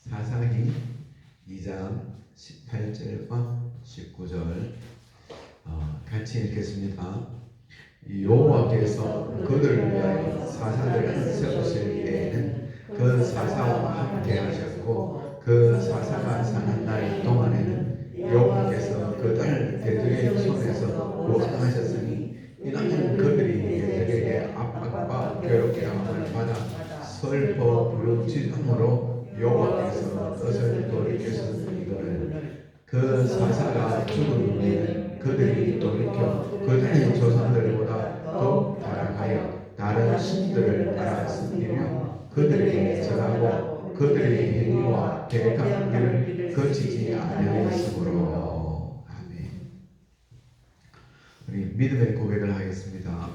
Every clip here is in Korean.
사사기 2장 18절과 19절 같이 읽겠습니다. 여호와께서 그들을 위하여 사사들을 세우실 때에는 그 사사와 함께 하셨고 그 사사가 사는 날 동안에는 여호와께서 그들 개들의 손에서 구원하셨으니 이는 그들이 개들에게 압박과 괴롭게 함을 받아 슬퍼 부르짖음으로 여호와께서 뜻을 돌이켰으니거늘 그 사사가 죽은 후에는 그들이 돌이켜 그들의 조상들보다 더욱 타락하여 다른 신들을 따라 섬기며 그들에게 절하고 그들의 행위와 계획한 길을 거치지 아니하였으므로. 아멘. 우리 믿음의 고백을 하겠습니다.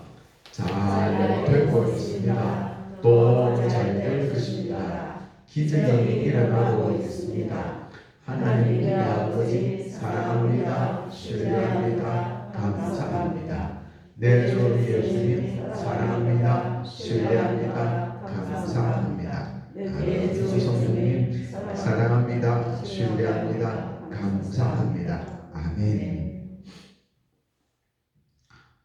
잘 되고 있습니다. 또 잘 될 것입니다. 기적이 일어나고 있습니다. 하나님 우리 아버지 사랑합니다. 신뢰합니다. 감사합니다. 내 주 예수님 사랑합니다. 신뢰합니다. 감사합니다. 주 성령님 사랑합니다. 신뢰합니다. 감사합니다. 아멘.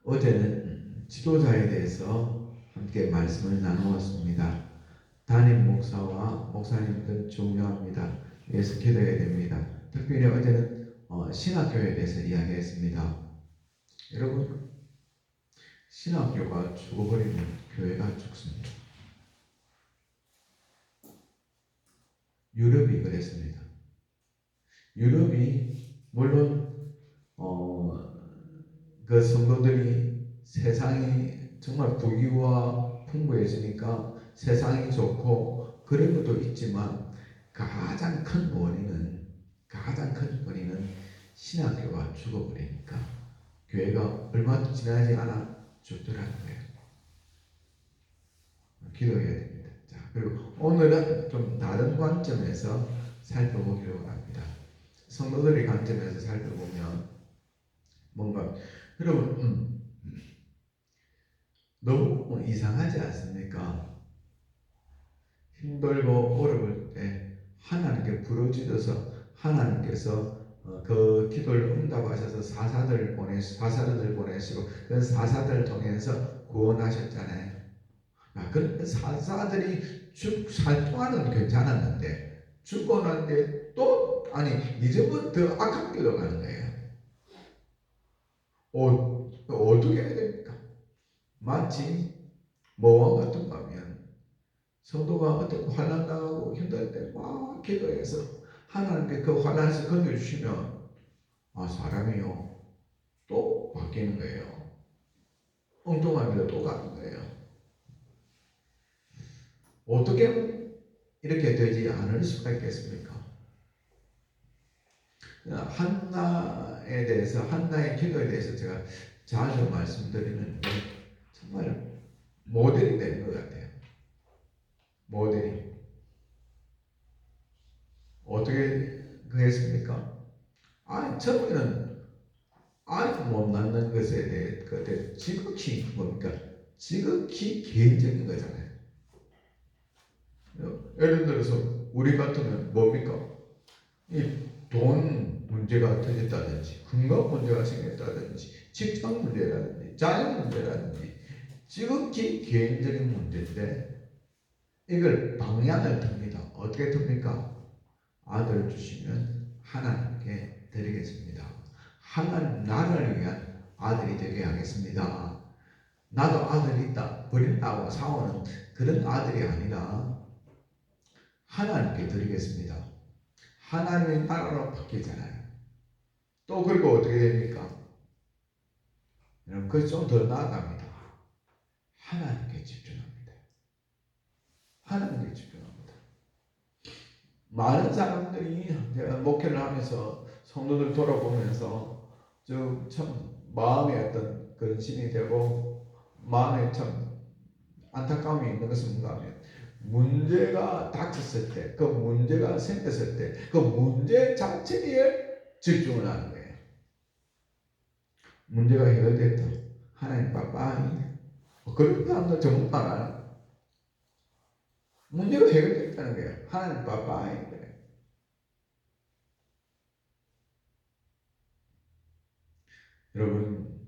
어제는 지도자에 대해서 함께 말씀을 나누었습니다. 담임 목사와 목사님들 중요합니다. 위해서 기도해야 됩니다. 특별히 어제는 신학교에 대해서 이야기했습니다. 여러분, 신학교가 죽어버리면 교회가 죽습니다. 유럽이 그랬습니다. 유럽이 물론 그 성도들이 세상이 정말 부귀와 풍부해지니까 세상이 좋고 그런 것도 있지만 가장 큰 원인은 신학교가 죽어버리니까 교회가 얼마 지나지 않아 죽더라는 거예요. 기도해야 됩니다. 자, 그리고 오늘은 좀 다른 관점에서 살펴보기로 합니다. 성도들의 관점에서 살펴보면 뭔가 여러분 너무 이상하지 않습니까? 힘들고 어려울 때 하나님께 부르짖어서 하나님께서 그 기도를 응답하셔서 사사들을 보내시고 그 사사들을 통해서 구원하셨잖아요. 그 사사들이 살 동안은 괜찮았는데 죽고 난 뒤에 또 이제부터 더 악한 길로 가는 거예요. 어떻게 해야 됩니까? 마치 모와 같은 거면 성도가 어떤 환난 당하고 힘들 때 막 기도해서 하나님께 그 환난에서 건져주시면 사람이요 또 바뀌는 거예요. 엉뚱한 길로 또 가는 거예요. 어떻게 이렇게 되지 않을 수가 있겠습니까? 한나에 대해서, 한나의 기도에 대해서 제가 자주 말씀드리는데 정말 모델이 되는 것 같아요. 모델이 어떻게 그랬습니까? 처음에는 아이 못 낳는 것에 대해 그때 지극히 뭡니까? 지극히 개인적인 거잖아요. 예를 들어서 우리 같으면 뭡니까? 이 돈 문제가 터졌다든지 건강 문제가 생겼다든지 직장 문제라든지 자녀 문제라든지 지극히 개인적인 문제인데 이걸 방향을 듭니다. 어떻게 듭니까? 아들을 주시면 하나님께 드리겠습니다. 하나님 나라를 위한 아들이 되게 하겠습니다. 나도 아들이 있다 버린다고 싸우는 그런 아들이 아니라 하나님께 드리겠습니다. 하나님의 나라로 바뀌잖아요. 또 그리고 어떻게 됩니까? 여러분 그것 좀 더 나아갑니다. 하나님께 집중합니다. 하나님께 집중합니다. 많은 사람들이 제가 목회를 하면서 성도들 돌아보면서 참 마음에 어떤 근심이 되고 마음에 참 안타까움이 있는 것은 뭔가 하면 문제가 닥쳤을 때, 그 문제가 생겼을 때, 그 문제 자체에 집중을 하는 거예요. 문제가 해결됐다. 하나님 빠빠이. 그런 사람들 전부 다 알아요. 문제가 해결됐다는 거예요. 하나님 빠빠이. 그래. 여러분,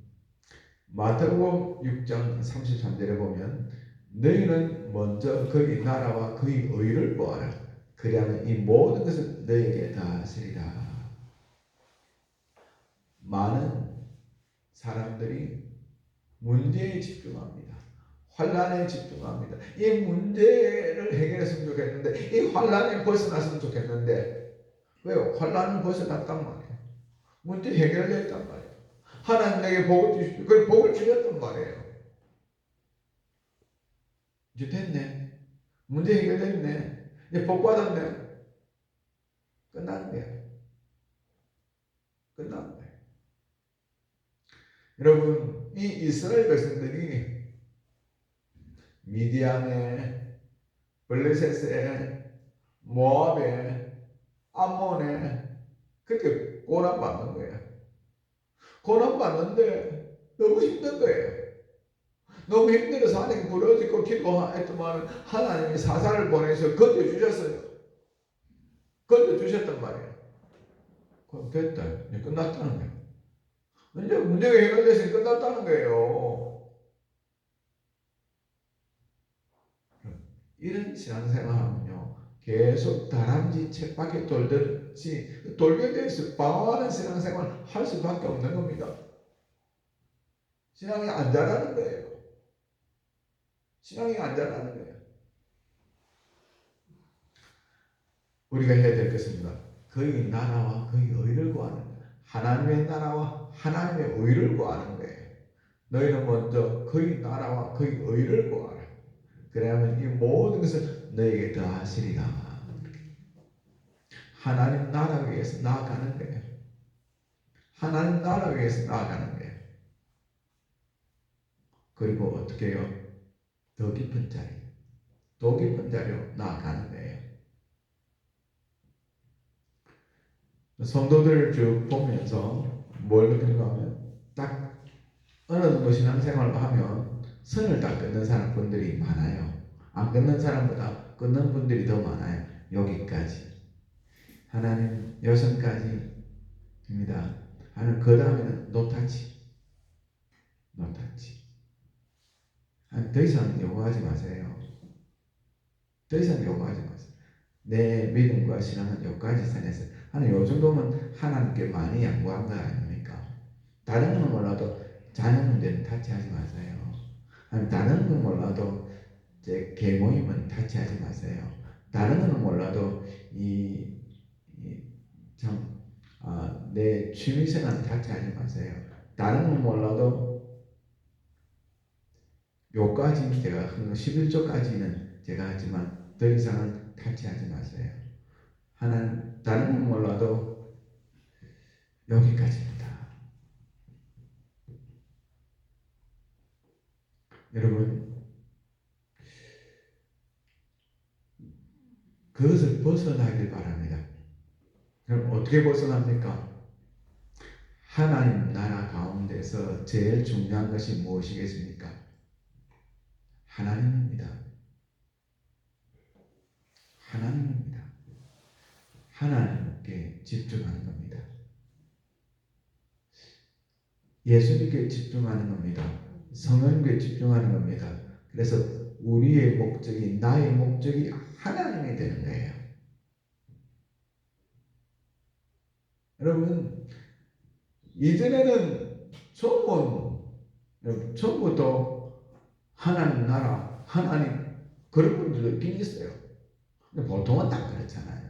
마태복음 6장 33절에 보면 너희는 먼저 그의 나라와 그의 의를 구하라. 그리하면 이 모든 것을 너희에게 더하시리라. 많은 사람들이 문제에 집중합니다. 환란에 집중합니다. 이 문제를 해결했으면 좋겠는데, 이 환란에 벗어났으면 좋겠는데, 왜요? 환란은 벗어났단 말이에요. 문제 해결됐단 말이에요. 하나님 내게 복을 주십시오. 그 복을 주셨단 말이에요. 이제 됐네. 문제 해결됐네. 이제 복 받았네. 끝난 거야. 끝난 거야. 여러분, 이 이스라엘 백성들이 미디안에, 블레셋에, 모압에, 암몬에 그렇게 고난받는 거예요. 고난받는데 너무 힘든 거예요. 너무 힘들어서 하나님 부러지고 기도했더만 하나님이 사사를 보내서 건져주셨어요. 건져주셨단 말이에요. 그럼 됐다. 이제 끝났다는 거예요. 이제 문제가 해결돼서 끝났다는 거예요. 이런 신앙생활하면요, 계속 다람쥐 책밖에 돌듯이 돌에 대해서 방황하는 신앙생활 할 수밖에 없는 겁니다. 신앙이 안 자라는 거예요. 신앙이 안 자라는 거예요. 우리가 해야 될 것입니다. 그의 나라와 그의 의를 구하는 거예요. 하나님의 나라와 하나님의 의를 구하는 거예요. 너희는 먼저 그의 나라와 그의 의를 구하라. 그래야만 이 모든 것을 너에게 더하시리라. 하나님 나라 위해서 나아가는 거예요. 하나님 나라 위해서 나아가는 거예요. 그리고 어떻게 해요? 더 깊은 자리, 더 깊은 자리로 나아가는 거예요. 성도들을 쭉 보면서 뭘 느끼는가 하면 딱 어느 정도 신앙생활을 하면 선을 딱 끊는 사람분들이 많아요. 안 끊는 사람보다 끊는 분들이 더 많아요. 여기까지. 하나님 여선까지입니다. 하나님 그 다음에는 노타치. 노타치. 더 이상 요구하지 마세요. 더 이상 요구하지 마세요. 내 믿음과 신앙은 여기까지 선에서 하나님 요 정도면 하나님께 많이 양보한 거 아닙니까? 다른 건 몰라도 자녀 문제는 타치하지 마세요. 아니 다른 건 몰라도 제 계모임은 타치하지 마세요. 다른 건 몰라도 내 취미생활은 타치하지 마세요. 다른 건 몰라도 요까지 제가 11조까지는 제가 하지만 더 이상은 타치하지 마세요. 하나님 다른 건 몰라도 여기까지입니다. 여러분 그것을 벗어나길 바랍니다. 그럼 어떻게 벗어납니까? 하나님 나라 가운데서 제일 중요한 것이 무엇이겠습니까? 하나님입니다. 하나님입니다. 하나님께 집중하는 겁니다. 예수님께 집중하는 겁니다. 성령께 집중하는 겁니다. 그래서 우리의 목적이, 나의 목적이 하나님이 되는 거예요. 여러분, 이전에는 처음부터 하나님 나라, 하나님 그런 분들도 있긴 있어요. 근데 보통은 다 그렇잖아요.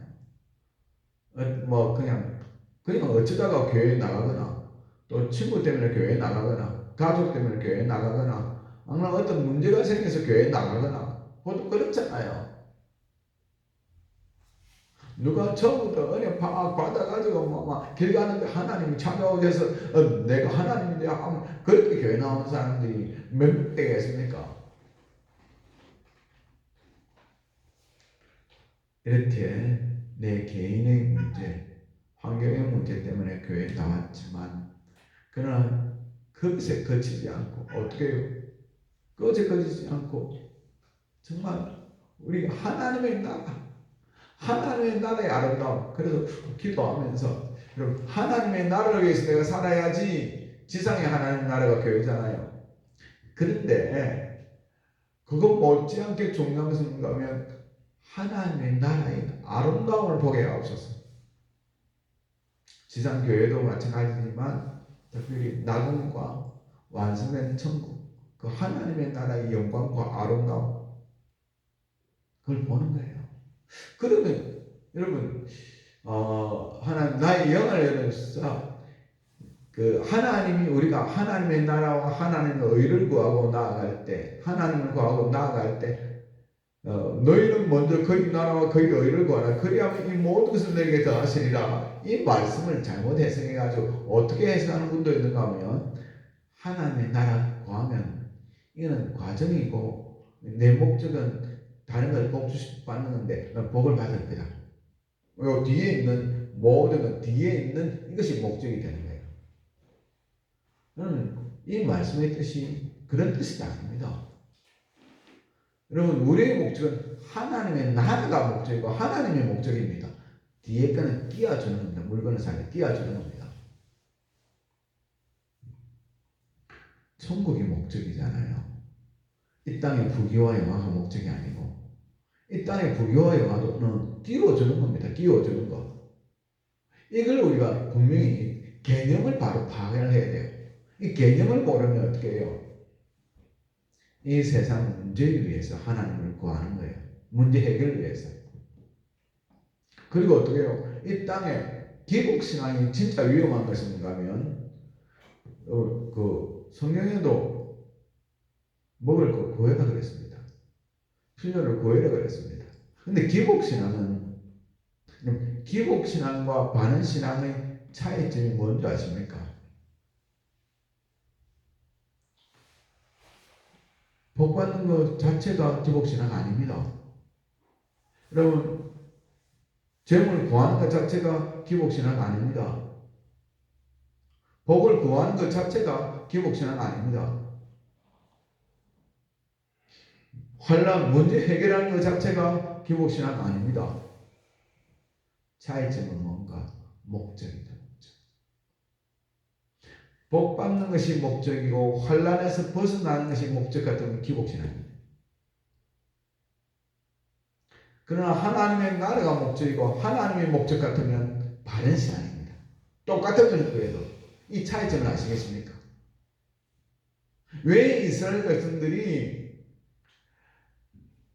그냥 어쩌다가 교회에 나가거나 또 친구 때문에 교회에 나가거나 가족 때문에 교회에 나가거나 아니면 어떤 문제가 생겨서 교회에 나가거나 보통 그렇잖아요. 누가 처음부터 은혜 팍 받아가지고 길 가는데 하나님이 찾아오셔서 내가 하나님인데 하면 그렇게 교회 나오는 사람들이 몇 되겠습니까? 이렇게 내 개인의 문제, 환경의 문제 때문에 교회에 나왔지만 그러나 거기서 그치지 않고 어떻게 해요? 거기서 그치지 않고 정말 우리가 하나님의 나라의 아름다움. 그래서 기도하면서 여러분 하나님의 나라를 위해서 내가 살아야지 지상에 하나님 나라가 교회잖아요. 그런데 그거 못지않게 중요한 것은 뭔가 하면 하나님의 나라의 아름다움을 보게 하옵소서. 지상 교회도 마찬가지지만 특별히 낙원과 완성된 천국, 그 하나님의 나라의 영광과 아름다움, 그걸 보는 거예요. 그러면 여러분 하나님 나의 영을 열어서 그 하나님이 우리가 하나님의 나라와 하나님의 의를 구하고 나아갈 때, 하나님을 구하고 나아갈 때 너희는 먼저 그의 나라와 그의 의를 구하라. 그리하면 이 모든 것을 너에게 더하시리라. 이 말씀을 잘못 해석해가지고 어떻게 해석하는 분도 있는가 하면 하나님의 나라 구하면 이거는 과정이고 내 목적은 다른 걸 복 받는 건데 복을 받을 거다. 요 뒤에 있는 모든 것, 뒤에 있는 이것이 목적이 되는 거예요. 이 말씀의 뜻이 그런 뜻이 아닙니다. 여러분 우리의 목적은 하나님의 나라가 목적이고 하나님의 목적입니다. 뒤에 거는 띄워주는 겁니다. 물건을 사게 띄워주는 겁니다. 천국이 목적이잖아요. 이 땅의 부귀와 영화가 목적이 아니고 이 땅의 부귀와 영화는 띄워주는 겁니다. 띄워주는 거. 이걸 우리가 분명히 개념을 바로 파악을 해야 돼요. 이 개념을 모르면 어떻게 해요? 이 세상 문제를 위해서 하나님을 구하는 거예요. 문제 해결을 위해서. 그리고 어떻게 해요? 이 땅에 기복신앙이 진짜 위험한 것인가 하면 그 성경에도 먹을 거 구해라 그랬습니다. 필요를 구해라 그랬습니다. 근데 기복신앙과 바른신앙의 차이점이 뭔지 아십니까? 복 받는 것 자체가 기복신앙 아닙니다. 여러분 재물 구하는 것 자체가 기복신앙 아닙니다. 복을 구하는 것 자체가 기복신앙 아닙니다. 환난 문제 해결하는 것 자체가 기복신앙 아닙니다. 차이점은 뭔가 목적이다. 목적. 복 받는 것이 목적이고 환난에서 벗어나는 것이 목적 같으면 기복신앙입니다. 그러나 하나님의 나라가 목적이고 하나님의 목적 같으면 바른신앙입니다. 똑같은 것이고요. 이 차이점을 아시겠습니까? 왜 이스라엘 백성들이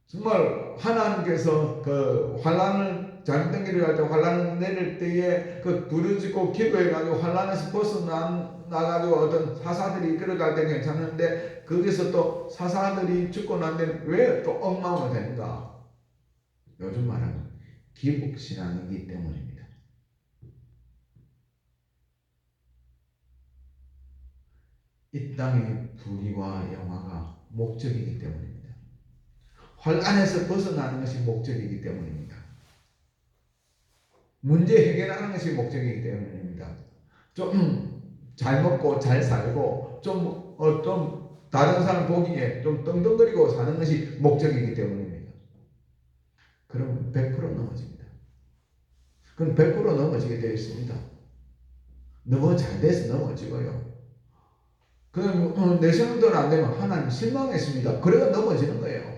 정말 하나님께서 그 환란을 잘못된 길을 갈 때 환란을 내릴 때에 그 부르짖고 기도해가지고 환란에서 벗어나가지고 어떤 사사들이 이끌어갈 때 괜찮은데 거기서 또 사사들이 죽고 난 데는 왜 또 엉망으로 되는가? 요즘 말하는 기복신앙이기 때문입니다. 이 땅의 부귀와 영화가 목적이기 때문입니다. 환난에서 벗어나는 것이 목적이기 때문입니다. 문제 해결하는 것이 목적이기 때문입니다. 좀 잘 먹고 잘 살고 좀 다른 사람 보기에 좀 떵떵거리고 사는 것이 목적이기 때문입니다. 그럼 100% 넘어집니다. 그럼 100% 넘어지게 되어 있습니다. 너무 잘 돼서 넘어지고요. 그럼 내 생각대로 안 되면 하나님 실망했습니다. 그래가 넘어지는 거예요.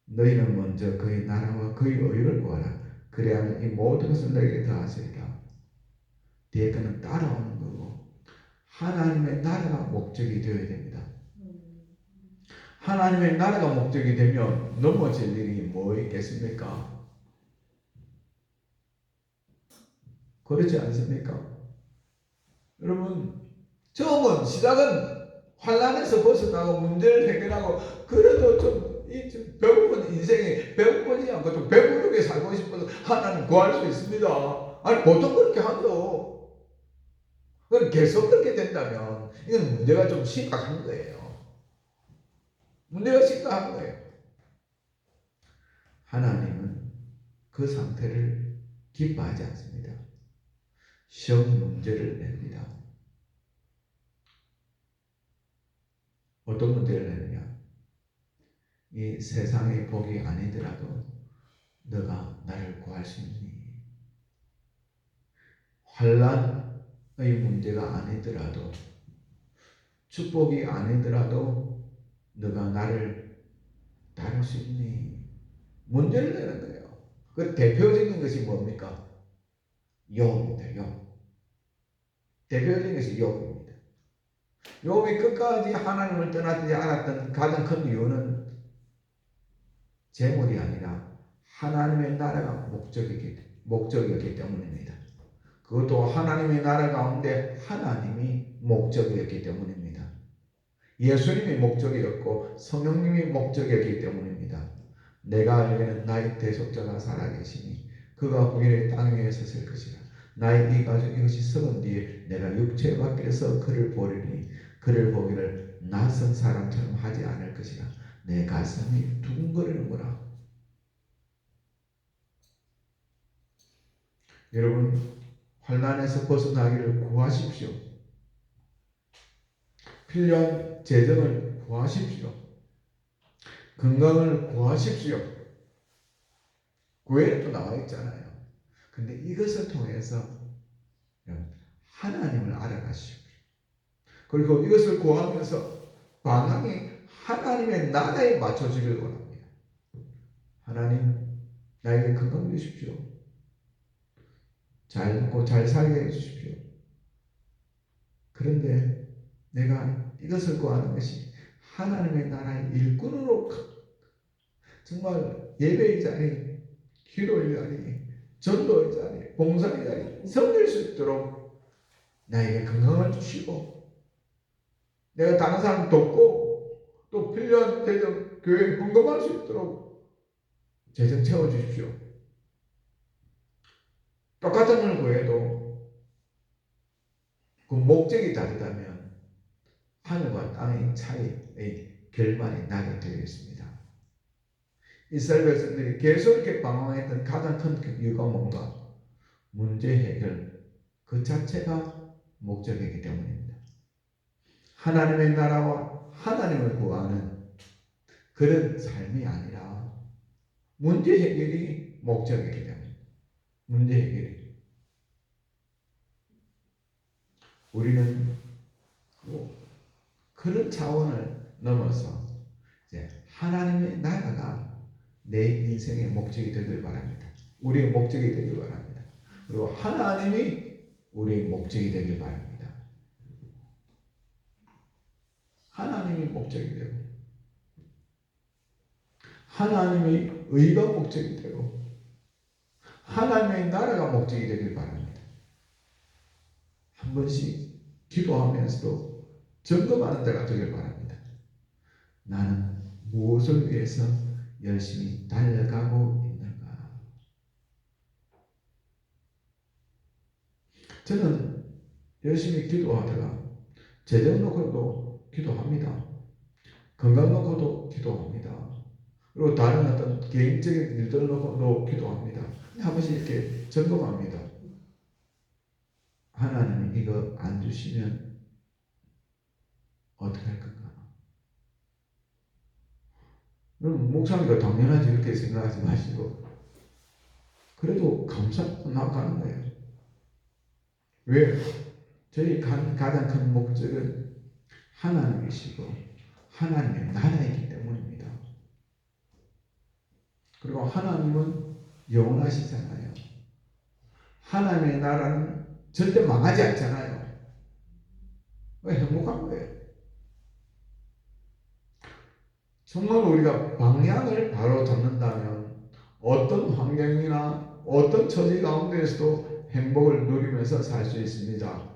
너희는 먼저 그의 나라와 그의 의를 구하라. 그래야만 이 모든 것을 너에게 더하시리라. 뒤에 거는 따라오는 거고 하나님의 나라가 목적이 되어야 됩니다. 하나님의 나라가 목적이 되면 넘어질 일이 뭐 있겠습니까? 그렇지 않습니까? 여러분 처음은 시작은 환난에서 벗어나고 문제를 해결하고 그래도 좀 배고픈 인생에 배고프지 않고 좀 배부르게 살고 싶어서 하나님 구할 수 있습니다. 아니 보통 그렇게 하죠. 그럼 계속 그렇게 된다면 이건 문제가 좀 심각한 거예요. 문제가 심각한 거예요. 하나님은 그 상태를 기뻐하지 않습니다. 시험 문제를 냅니다. 어떤 문제를 내느냐? 이 세상의 복이 아니더라도 너가 나를 구할 수 있니? 환란의 문제가 아니더라도, 축복이 아니더라도 너가 나를 다룰 수 있니? 문제를 내는 거예요. 그 대표적인 것이 뭡니까? 욥입니다. 욥. 대표적인 것이 욥입니다. 욥이 끝까지 하나님을 떠나지 않았던 가장 큰 이유는 재물이 아니라 하나님의 나라가 목적이었기 때문입니다. 그것도 하나님의 나라 가운데 하나님이 목적이었기 때문입니다. 예수님이 목적이었고 성령님이 목적이었기 때문입니다. 내가 알기에는 나의 대속자가 살아계시니 그가 후일에 땅 위에 섰을 것이라. 나의 이 가죽 이것이 썩은 뒤에 내가 육체 밖에서 그를 보리니 그를 보기를 낯선 사람처럼 하지 않을 것이라. 내 가슴이 두근거리는구나. 여러분, 환난에서 벗어나기를 구하십시오. 필요한 재정을 구하십시오. 건강을 구하십시오. 구에도 나와 있잖아요. 근데 이것을 통해서 하나님을 알아가십시오. 그리고 이것을 구하면서 방향이 하나님의 나라에 맞춰지길 원합니다. 하나님, 나에게 건강 주십시오. 잘 먹고 잘 살게 해주십시오. 그런데 내가 이것을 구하는 것이 하나님의 나라의 일꾼으로 정말 예배의 자리, 기도의 자리, 전도의 자리, 봉사의 자리 섬길 수 있도록 나에게 건강을 주시고 내가 다른 사람 돕고 또 필요한 재정, 교회에 헌금할 수 있도록 재정 채워주십시오. 똑같은 걸 구해도 그 목적이 다르다면 하늘과 땅의 차이의 결말이 나게 되겠습니다. 이스라엘 백성들이 계속 이렇게 방황했던 가장 큰 이유가 뭔가? 문제 해결 그 자체가 목적이기 때문입니다. 하나님의 나라와 하나님을 구하는 그런 삶이 아니라 문제 해결이 목적이기 때문입니다. 문제 해결이. 우리는 그런 차원을 넘어서 이제 하나님의 나라가 내 인생의 목적이 되길 바랍니다. 우리의 목적이 되길 바랍니다. 그리고 하나님이 우리의 목적이 되길 바랍니다. 하나님이 목적이 되고 하나님의 의가 목적이 되고 하나님의 나라가 목적이 되길 바랍니다. 한 번씩 기도하면서도 점검하는 자가 되길 바랍니다. 나는 무엇을 위해서 열심히 달려가고 있는가? 저는 열심히 기도하다가 재정 놓고도 기도합니다. 건강 놓고도 기도합니다. 그리고 다른 어떤 개인적인 일들을 놓고도 기도합니다. 한 번씩 이렇게 점검합니다. 하나님이 이거 안 주시면 어떻게 할 건가? 그럼 목사님과 당연하지 이렇게 생각하지 마시고 그래도 감사하고 나가는 거예요. 왜? 저희 가장 큰 목적은 하나님이시고 하나님의 나라이기 때문입니다. 그리고 하나님은 영원하시잖아요. 하나님의 나라는 절대 망하지 않잖아요. 행복한 거예요. 정말 우리가 방향을 바로 잡는다면 어떤 환경이나 어떤 처지 가운데에서도 행복을 누리면서 살 수 있습니다.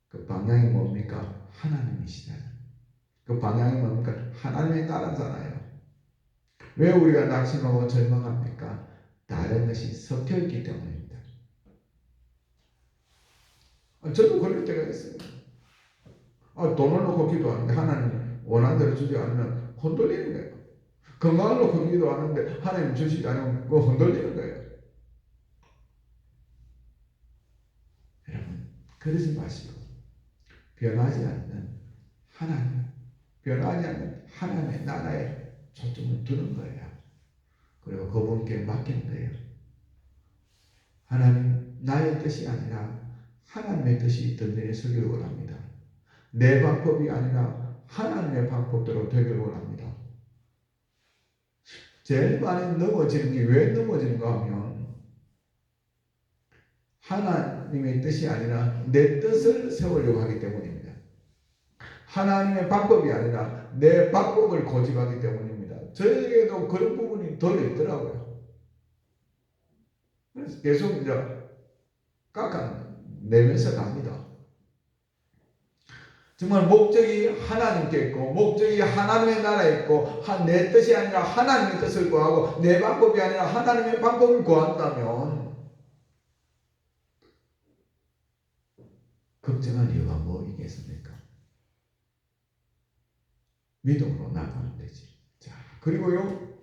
그 방향이 뭡니까? 하나님이시잖아요. 그 방향이 뭡니까? 하나님의 나라잖아요. 왜 우리가 낙심하고 절망합니까? 다른 것이 섞여있기 때문입니다. 저도 그럴 때가 있어요. 돈을 놓고 기도하는데 하나님 원하는 대로 주지 않으면 흔들리는 거예요. 건강을 놓고 기도하는데 하나님 주시지 않으면 흔들리는 거예요. 여러분, 그러지 마시고 변하지 않는 하나님, 변하지 않는 하나님의 나라에 초점을 두는 거예요. 그리고 그분께 맡기는 거예요. 하나님, 나의 뜻이 아니라 하나님의 뜻이 있던 일에 서기를 원합니다. 내 방법이 아니라 하나님의 방법대로 되기를 원합니다. 제일 많이 넘어지는 게 왜 넘어지는가 하면 하나님의 뜻이 아니라 내 뜻을 세우려고 하기 때문입니다. 하나님의 방법이 아니라 내 방법을 고집하기 때문입니다. 저에게도 그런 부분이 덜 있더라고요. 그래서 계속 이제 깎아내면서 갑니다. 정말 목적이 하나님께 있고 목적이 하나님의 나라에 있고 내 뜻이 아니라 하나님의 뜻을 구하고 내 방법이 아니라 하나님의 방법을 구한다면 걱정할 이유가 뭐 있겠습니까? 믿음으로 나가면 되지. 자, 그리고요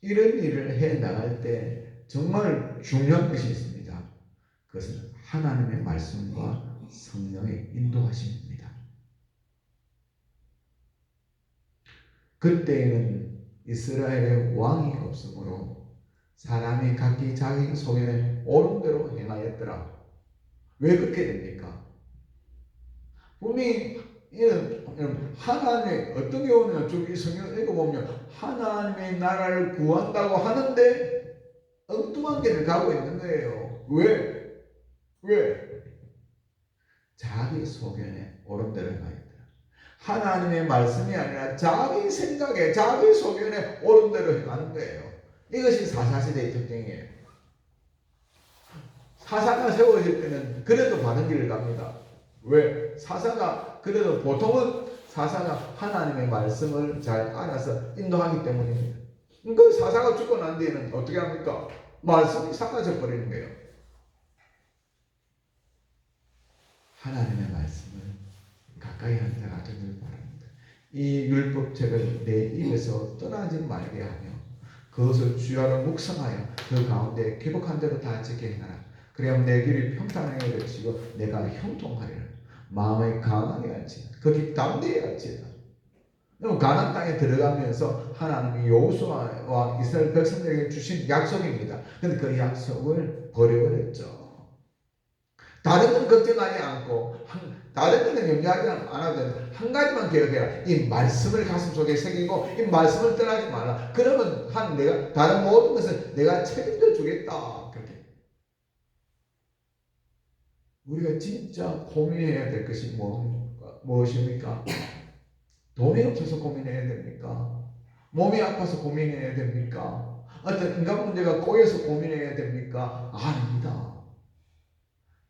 이런 일을 해 나갈 때 정말 중요한 것이 있습니다. 그것은 하나님의 말씀과 성령의 인도하심입니다. 그때에는 이스라엘의 왕이 없으므로 사람이 각기 자기 소견에 옳은 대로 행하였더라. 왜 그렇게 됩니까? 분명히 하나님의 어떤 경우는 저기 성경 읽어보면 하나님의 나라를 구한다고 하는데 엉뚱한 길을 가고 있는 거예요. 왜? 자기 소견에 옳은 대로 행하였더라. 하나님의 말씀이 아니라 자기 생각에 자기 소견에 옳은 대로 행하는 거예요. 이것이 사사시대의 특징이에요. 사사가 세워질 때는 그래도 바른 길을 갑니다. 왜? 사사가 그래도 보통은 사사가 하나님의 말씀을 잘 알아서 인도하기 때문입니다. 그 사사가 죽고 난 뒤에는 어떻게 합니까? 말씀이 사라져 버리는 거예요. 하나님의 말씀을 가까이 하는 자가 되길 바랍니다. 이 율법책을 내 입에서 떠나지 말게 하며 그것을 주야로 묵상하여 그 가운데 기록한 대로 다 지게 행하라. 그래야 내 길이 평탄하게 되시고 내가 형통하리라. 마음에 강하게 할지어다. 거기 담대히 할지어다. 가나안 땅에 들어가면서 하나님이 여호수아와 이스라엘 백성들에게 주신 약속입니다. 그런데 그 약속을 버려버렸죠. 다른 건 걱정하지 않고 다른 거는 염려하지 않아도 한 가지만 기억해라. 이 말씀을 가슴속에 새기고 이 말씀을 떠나지 말라. 그러면 내가 다른 모든 것을 내가 책임져 주겠다. 그렇게. 우리가 진짜 고민해야 될 것이 무엇입니까? 돈이 없어서 고민해야 됩니까? 몸이 아파서 고민해야 됩니까? 어떤 인간 문제가 꼬여서 고민해야 됩니까? 아닙니다.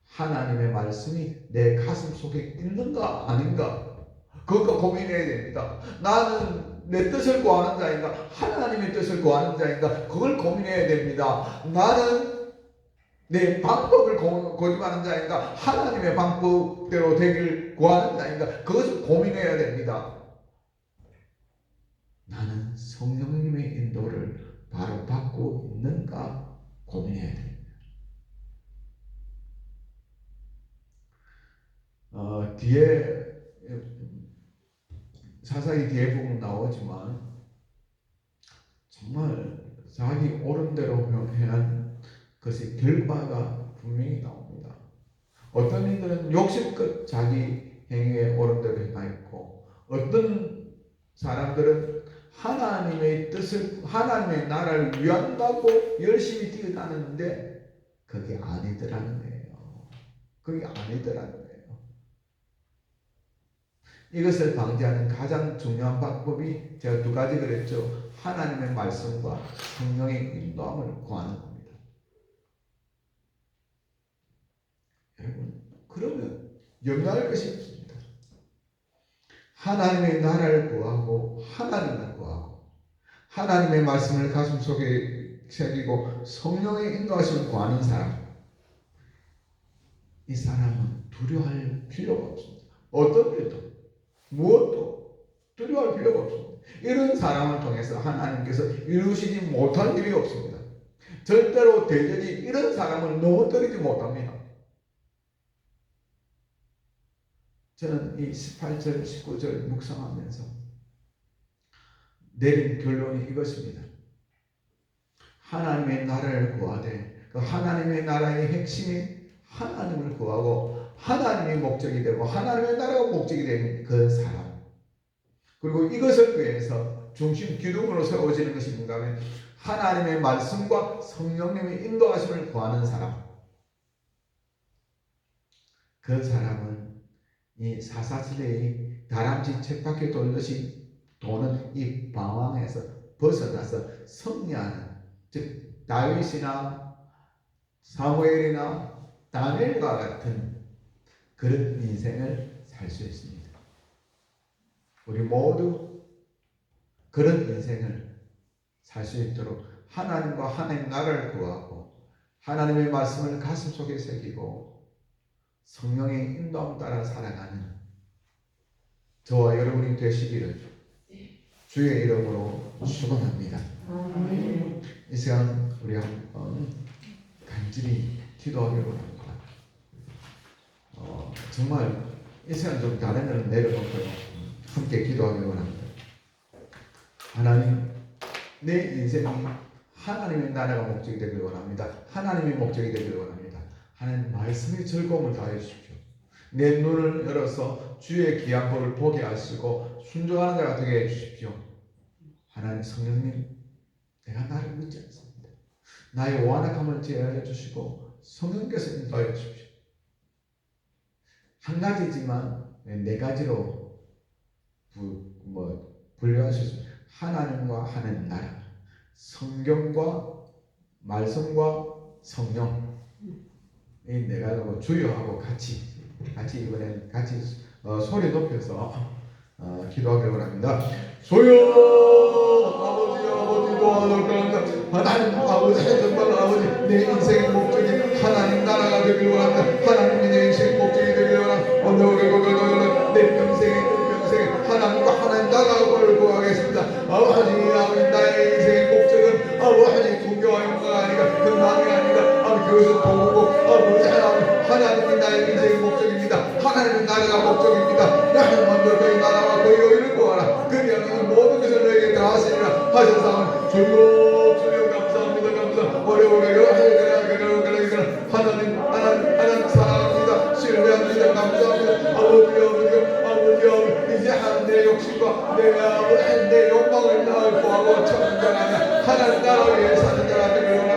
하나님의 말씀이 내 가슴 속에 있는가 아닌가 그것과 고민해야 됩니다. 나는 내 뜻을 구하는 자인가 하나님의 뜻을 구하는 자인가 그걸 고민해야 됩니다. 나는 내 방법을 고집하는 자인가 하나님의 방법대로 되길 구하는 자인가 그것을 고민해야 됩니다. 나는 성령님의 인도를 바로 받고 있는가 고민해야 됩니다. 뒤에 사사기 뒤에 보면 나오지만 정말 자기 옳은 대로 행한 것의 결과가 분명히 나옵니다. 어떤 이들은 욕심껏 자기 행위에 옳은 대로 행하였고 어떤 사람들은 하나님의 뜻을 하나님의 나라를 위한다고 열심히 뛰어다니는데 그게 아니더라는 거예요. 그게 아니더라는 거예요. 이것을 방지하는 가장 중요한 방법이 제가 두 가지 그랬죠. 하나님의 말씀과 성령의 인도함을 구하는 겁니다. 여러분, 그러면 염려할 것이 없습니다. 하나님의 나라를 구하고 하나님을 구하고 하나님의 말씀을 가슴속에 새기고 성령의 인도하심을 구하는 사람, 이 사람은 두려워할 필요가 없습니다. 어떤 일도 무엇도 두려워할 필요가 없습니다. 이런 사람을 통해서 하나님께서 이루시지 못할 일이 없습니다. 절대로 대적이 이런 사람을 넘어뜨리지 못합니다. 저는 이 18절, 19절 묵상하면서 내린 결론이 이것입니다. 하나님의 나라를 구하되 그 하나님의 나라의 핵심이 하나님을 구하고 하나님이 목적이 되고 하나님의 나라가 목적이 되는 그 사람, 그리고 이것을 위해서 중심 기둥으로 세워지는 것이 뭔가 하면 하나님의 말씀과 성령님의 인도하심을 구하는 사람, 그 사람은 이 사사시대의 다람쥐 쳇바퀴 돌듯이 도는 이 방황에서 벗어나서 승리하는, 즉 다윗이나 사무엘이나 다니엘과 같은 그런 인생을 살 수 있습니다. 우리 모두 그런 인생을 살 수 있도록 하나님과 하나님 나라를 구하고 하나님의 말씀을 가슴속에 새기고 성령의 인도함 따라 살아가는 저와 여러분이 되시기를 주의 이름으로 축원합니다. 이 시간 우리 한번 간절히 기도하기로 합니다. 정말 이 시간 좀 다른 데는 내려놓고요, 함께 기도하기로 합니다. 하나님, 내 인생이 하나님의 나라가 목적이 되길 원합니다. 하나님의 목적이 되길 원합니다. 하나님 말씀의 즐거움을 다해 주십시오. 내 눈을 열어서 주의 귀한 법을 보게 하시고 순종하는 자가 되게 해 주십시오. 하나님 성령님, 내가 나를 믿지 않습니다. 나의 완악함을 제어해 주시고 성령께서 인도하여 주십시오. 한 가지지만 네 가지로 분류할 수 있습니다. 하나님과 하나님 나라, 성경과 말씀과 성령, 이 네 가지로 주요하고 같이 이번엔 같이 소리 높여서 기도하기로 합니다. 주여 아버지 도와달라. 하나님 아버지, 정말 아버지, 내 인생의 목적이 하나님 나라가 되길 원합니다. 하나님이 내 인생의 목적이 되길 원합니다. 내 평생에 하나님과 하나님 나라를 구하겠습니다. 아버지 나의 인생의 목적은 아버지 궁교와 영광이 아니라 근망이 아니라 그것은 도구고 하나님이 나의 인생의 목적입니다. 하나님의 나라가 목적입니다. 나는 먼저 그의 나라와 그의 의를 구하라. 그리하면 모든 것을 너에게 다 하시리라 하셨사오니 주여 감사합니다. 어려우게 하나님 사랑합니다. 신뢰합니다. 감사합니다. 아버지 이제 내 욕심과 내 욕망을 구하고 찾는 자라면 하나님 나라 위에 사는 자가 되기를 원합니다.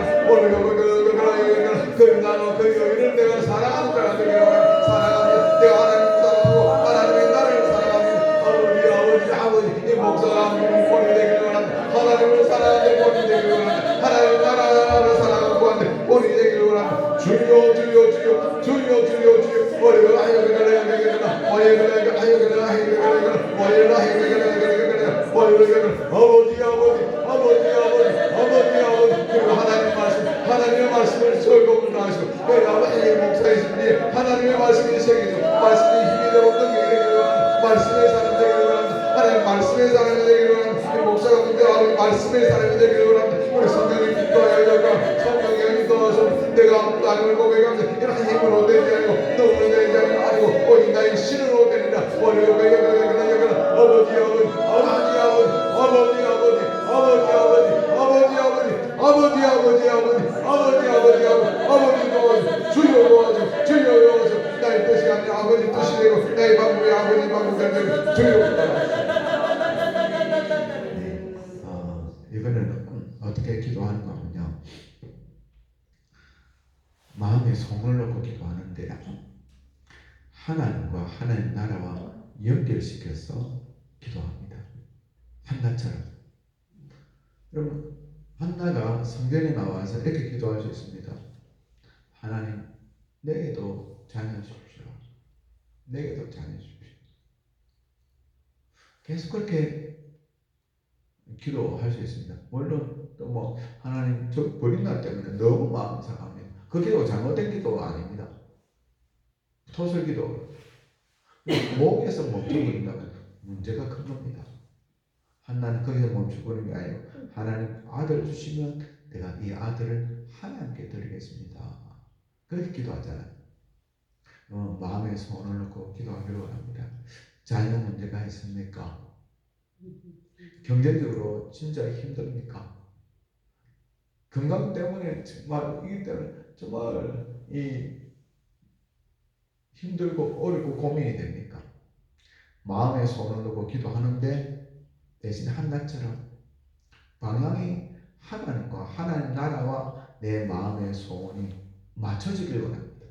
그 나라 그 여인을 내가 사랑하는 자가 되기를 원합니다. 사랑합니다. 내가 하나님 사랑하고 하나님의 나라를 사랑합니다. 아버지 이 목사가 본이 되기를 원합니다. 하나님을 사랑하는 본이 되기를 원합니다. 하나님의 나라를 사랑하는 본이 되기를 원합니다. 주여 하나님의 말씀을 즐거움을 다하시고 아버지의 목사이신지 하나님의 말씀이 새기죠. 말씀이 힘이 되고 능력이 되기를 원합니다. 말씀의 사람 되기를 원합니다. 하나님 말씀의 사람이 되기를 원합니다. 이 목사가 문제 아버지 말씀의 사람이 되기를 원합니다. 우리 성령이 기도하여 여가 성령이 기도하셔서 내가 아무도 아님을 고백하면서 이런 힘으로 되지 않고 너무로 되지 않고 오직 나의 신으로 되리라. 주여 도와줘. 나의 뜻이 아니라 아버지 뜻이 되고 나의 방법이 아버지 방법이 되고 주여. 이번에는 어떻게 기도하는가 하면요, 마음에 손을 놓고 기도하는데 하나님과 하나님 나라와 연결시켜서 기도합니다. 한나처럼. 여러분, 한나가 성전에 나와서 이렇게 기도할 수 있습니다. 하나님, 내게도 자녀 주십시오. 내게도 자녀 주십시오. 계속 그렇게 기도할 수 있습니다. 물론 또 하나님 저 버린 날 때문에 너무 마음이 상합니다. 그 기도가 잘못된 기도가 아닙니다. 토설 기도. 목에서 멈춰버린다면 문제가 큰 겁니다. 하나님 거기서 멈춰버리는 게 아니고 하나님 아들 주시면 내가 이 아들을 하나님께 드리겠습니다. 그렇게 기도하잖아요. 마음에 손을 놓고 기도하기로 합니다. 자녀 문제가 있습니까? 경제적으로 진짜 힘듭니까? 건강 때문에 정말 이기 때문에 정말 힘들고 어렵고 고민이 됩니까? 마음의 소원을 놓고 기도하는데 대신 한나처럼 방향이 하나님과 하나님 나라와 내 마음의 소원이 맞춰지길 원합니다.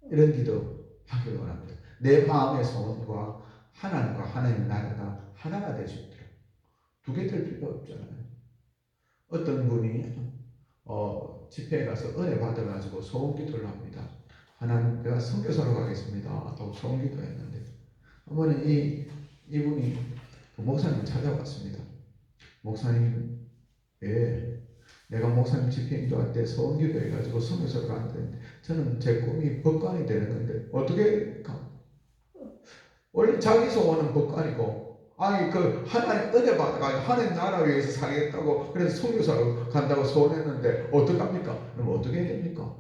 이런 기도 하길 원합니다. 내 마음의 소원과 하나님과 하나님 나라가 하나가 될 수 있도록 두 개 될 필요 없잖아요. 어떤 분이 집회에 가서 은혜 받아가지고 소원 기도를 합니다. 하나님, 내가 선교사로 가겠습니다. 하고 소원 기도했는데 한 번은 이분이 그 목사님 찾아왔습니다. 목사님, 예, 내가 목사님 집회 인도할 때 소원 기도해가지고 선교사로 가는데 저는 제 꿈이 법관이 되는 건데 어떻게 가? 원래 자기 소원은 법관이고, 아니 그 하나님 은혜 받아가지고 하나님 나라 위해서 살겠다고 그래서 선교사로 간다고 소원했는데 어떡합니까? 그럼 어떻게 해야 됩니까?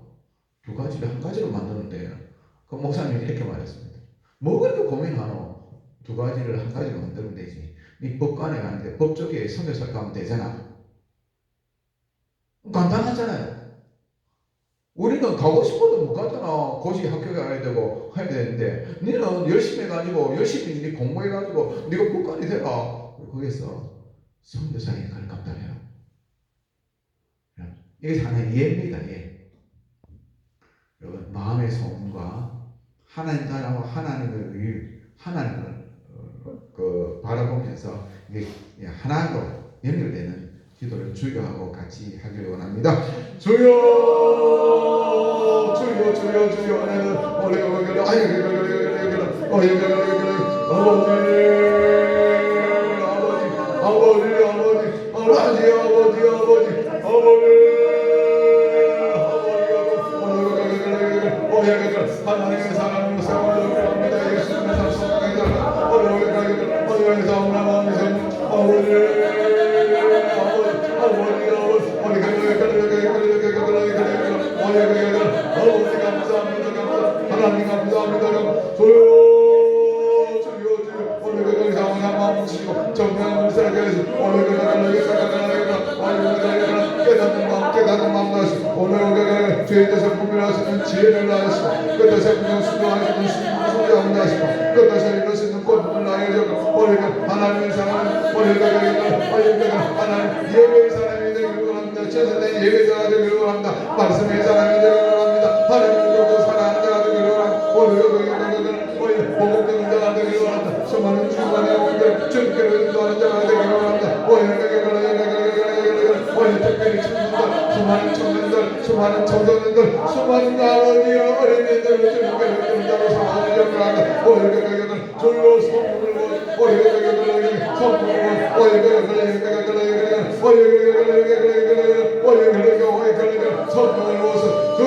두 가지를 한 가지로 만드는데요. 그 목사님이 이렇게 말했습니다. 뭐 그렇게 고민하노? 두 가지를 한 가지로 만들면 되지. 네 법관에 가는데 법조계에 선교사 가면 되잖아. 간단하잖아요. 우리는 가고 싶어도 못 가잖아. 고시 학교 가야 되고 해야 되는데 너는 열심히 해가지고 열심히 네 공부해가지고 네가 법관이 되라. 거기서 선교사 역할을 감당해요. 이게 하나의 예입니다. 예. 여러분, 마음의 소원과 하나님 나라와 하나님을 바라보면서 이게 하나로 연결되는 기도를 주여하고 같이 하기를 원합니다. 주여, 주여, 주여, 주여. 하나님의 사랑으로 세월을 구합니다. 예수님의 살성에 하나님 감사합니다. 주여, 주여, 주여. 오늘 이상한 마음 주시고 정명을 살게 하시고 깨닫는 마음 나시고 오늘 죄에 대해서 구별하시는 지혜를 나시고 끝에서 그냥 수고하시는 수고하고 나시고 끝에서 이룰 수 있는 꽃을 나여주고 하나님의 사랑은 하나님 예배의 사람이 되기를 원합니다. 최선의 예배자가 되기를 원합니다. 말씀의 사람이 되기를 원합니다. 하나님을 사랑하는 자가 되기를 원합니다. 보복되는 자가 되기를 원합니다. 수많은 주관의 주께로 인도하는 자가 되기를 원합니다. 특별히 수많은 청년들, 수많은 청소년들, 수많은 아버지와 어린이들을 주님께로 이끄는 자로 삼아주는 역할을 합니다. 줄로 성품을 성품을 모아서